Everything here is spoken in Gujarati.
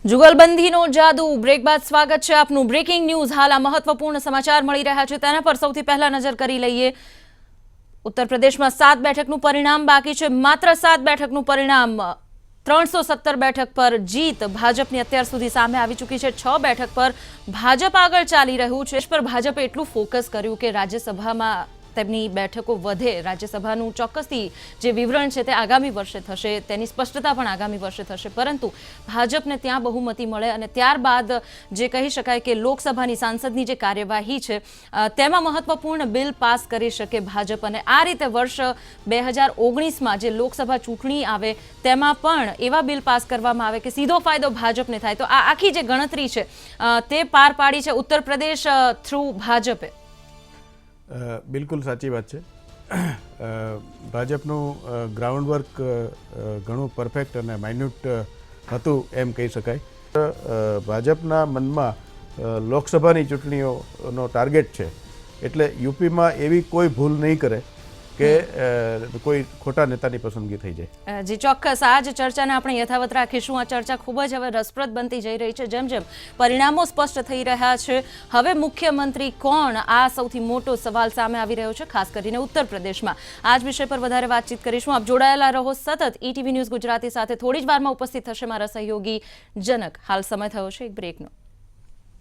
जुगलबंधीનો જાદુ બ્રેક બાદ સ્વાગત છે આપનું બ્રેકિંગ ન્યૂઝ હાલ આ મહત્વપૂર્ણ સમાચાર મળી રહ્યા છે તેના પર સૌથી પહેલા નજર કરી લઈએ ઉત્તર પ્રદેશમાં 7 બેઠકનું પરિણામ બાકી છે માત્ર 7 બેઠકનું પરિણામ 317 બેઠક પર જીત ભાજપની અત્યાર સુધી સામે આવી ચૂકી છે 6 બેઠક પર ભાજપ આગળ ચાલી રહ્યું છે પર ભાજપે એટલું ફોકસ કર્યું કે રાજ્યસભામાં તેમની બેઠકો વધે રાજ્યસભાનું ચોક્કસથી જે વિવરણ છે તે આગામી વર્ષે થશે તેની સ્પષ્ટતા પણ આગામી વર્ષે થશે પરંતુ ભાજપને ત્યાં બહુમતી મળે અને ત્યારબાદ જે કહી શકાય કે લોકસભાની સાંસદની જે કાર્યવાહી છે તેમાં મહત્વપૂર્ણ બિલ પાસ કરી શકે ભાજપ અને આ રીતે વર્ષ 2019માં જે લોકસભા ચૂંટણી આવે તેમાં પણ એવા બિલ પાસ કરવામાં આવે કે સીધો ફાયદો ભાજપને થાય તો આ આખી જે ગણતરી છે તે પાર પાડી છે ઉત્તર પ્રદેશ થ્રુ ભાજપે બિલકુલ સાચી વાત છે ભાજપનું ગ્રાઉન્ડ વર્ક ઘણું પરફેક્ટ અને માઇન્યુટ હતું એમ કહી શકાય ભાજપના મનમાં લોકસભાની ચૂંટણીઓનો ટાર્ગેટ છે એટલે યુપીમાં એવી કોઈ ભૂલ નહીં કરે કે કોઈ ખોટા નેતાની પસંદગી થઈ જાય જી ચોક્કસ આ જ ચર્ચાને આપણે યથાવત રાખીશું આ ચર્ચા ખૂબ જ હવે રસપ્રદ બનતી જઈ રહી છે જેમ જેમ પરિણામો સ્પષ્ટ થઈ રહ્યા છે હવે મુખ્યમંત્રી કોણ આ સૌથી મોટો સવાલ સામે આવી રહ્યો છે ખાસ કરીને ઉત્તર પ્રદેશમાં આ જ વિષય પર વધારે વાતચીત કરીશું આપ જોડાયેલા રહો સતત ETV ન્યૂઝ ગુજરાતી સાથે થોડી જ વારમાં ઉપસ્થિત થશે મારા સહયોગી જનક હાલ સમય થયો છે એક બ્રેકનો